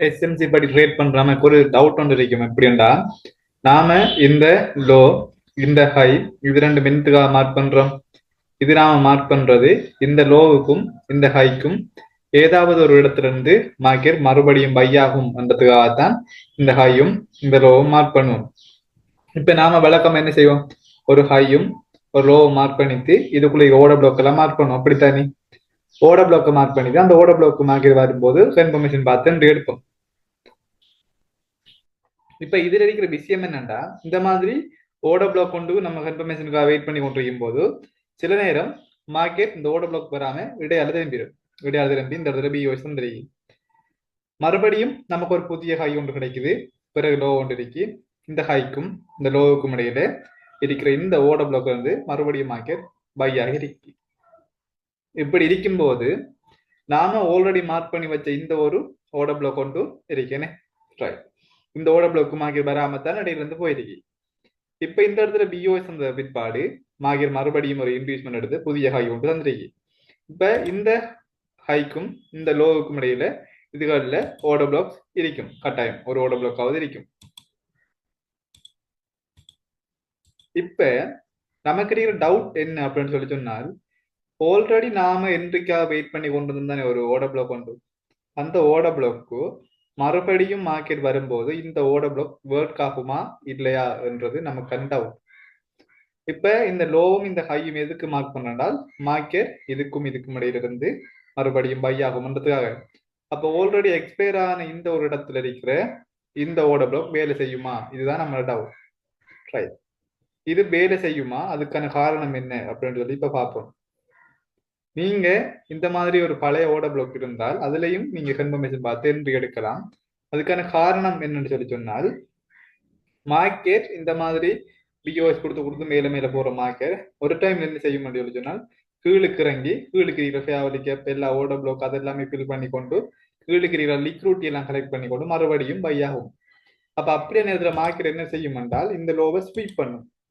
SMC படி trade பண்ற மாதிரி ஒரு டவுட் ஒன்று இருக்கும். எப்படின்னா நாம இந்த லோ இந்த ஹை இது ரெண்டு மினிட்டுக்காக மார்க் பண்றோம். இது நாம மார்க் பண்றது இந்த லோவுக்கும் இந்த ஹைக்கும் ஏதாவது ஒரு இடத்துல இருந்து மார்க்கெட் மறுபடியும் பை ஆகும் என்றதுக்காகத்தான் இந்த ஹையும் இந்த லோவும் மார்க் பண்ணுவோம். இப்ப நாம விளக்கம் என்ன செய்வோம்? ஒரு ஹையும் ஒரு லோவும் மார்க் பண்ணிட்டு இதுக்குள்ள ஓட பிளாக் எல்லாம் மார்க் பண்ணுவோம். அப்படித்தானே? ஓட பிளாக் மார்க் பண்ணிட்டு அந்த ஓட பிளாக் மார்க்கெட் வரும்போது கன்ஃபர்மேஷன் பார்த்து எடுப்போம். இப்ப இதுல இருக்கிற விஷயம் என்னன்னா, இந்த மாதிரி ஓட பிளாக் கொண்டு நம்ம கன்ஃபர்மேஷனுக்காக வெயிட் பண்ணி கொண்டிருக்கும் போது சில நேரம் மார்க்கெட் இந்த ஓட பிளாக் வராம இடையால திரும்பிடும். இடையால திரும்பி இந்த இடத்துல பிஓஎஸ் தெரியும். மறுபடியும் நமக்கு ஒரு புதிய ஹை ஒன்று கிடைக்குது, பிறகு லோ ஒன்று இருக்கு. இந்த ஹைக்கும் இந்த லோவுக்கும் இடையில இருக்கிற இந்த ஓட பிளாக் வந்து மறுபடியும் மார்க்கெட் பை ஆகி இருக்கு. இப்படி இருக்கும்போது நாம ஆல்ரெடி மார்க் பண்ணி வச்ச இந்த ஒரு ஓட பிளாக் கொண்டு இருக்கேனே, இந்த ஓட பிளாக் மார்க்கெட் வராமத்தான் இடையில இருந்து போயிருக்கு. இப்ப இந்த இடத்துல பிஓஎஸ் அந்த பிற்பாடு மார்க்கெட் மறுபடியும் ஒரு இன்க்ரீஸ்மெண்ட் எடுத்து புதிய ஹை ஒன்று தந்திருக்கு. இப்ப இந்த ஹைக்கும் இந்த லோவுக்கும் இடையில இதுகளில் ஓட பிளாக் இருக்கும். கட்டாயம் ஒரு ஓட பிளாக்காவது இருக்கும். இப்ப நமக்கு இருக்கிற டவுட் என்ன அப்படின்னு சொல்லி சொன்னால், ஆல்ரெடி நாம என்ட்ரிக்காக வெயிட் பண்ணி கொண்டு இருந்தானே ஒரு ஓட பிளாக் கொண்டு, அந்த ஓட பிளாக்கு மறுபடியும் மார்க்கெட் வரும்போது இந்த ஓட பிளாக் ஒர்க் ஆகுமா இல்லையா என்றது நமக்கு டவுட். இப்ப இந்த லோவும் இந்த ஹையும் எதுக்கு மார்க் பண்ணால் மார்க்கெட் இதுக்கும் இடையில இருந்து மறுபடியும் பை ஆகும்ன்றதுக்காக. அப்ப ஆல்ரெடி எக்ஸ்பயர் ஆன இந்த ஒரு இடத்துல இருக்கிற இந்த ஓட பிளாக் வேலை செய்யுமா? இதுதான் நம்ம டவுட். ரைட், இது வேலை செய்யுமா? அதுக்கான காரணம் என்ன அப்படின்னு சொல்லி இப்ப பார்ப்போம். நீங்க இந்த மாதிரி ஒரு பழைய ஓட பிளாக் இருந்தால் அதுலயும் நீங்க கன்ஃபர்மேஷன் பார்த்து என்ட்ரி எடுக்கலாம். அதுக்கான காரணம் என்னன்னு சொல்லி சொன்னால், மார்க்கெட் இந்த மாதிரி பிஓஎஸ் கொடுத்து மேல மேல போற மார்க்கெட் ஒரு டைம் என்ன செய்ய முடியும் சொன்னால், கீழுக்கு இறங்கி கீழுக்கு இருக்கிற ஃபேவலி கேப் எல்லா ஓட பிளாக் அதெல்லாமே ஃபில் பண்ணி கொண்டு கீழுக்கு இருக்கிற லிக்விடிட்டி எல்லாம் கலெக்ட் பண்ணி கொண்டு மறுபடியும் பை ஆகும். அப்ப அப்படியே நேரத்தில் மார்க்கெட் என்ன செய்யும் என்றால் இந்த லோவை ஸ்வீப் பண்ணும்.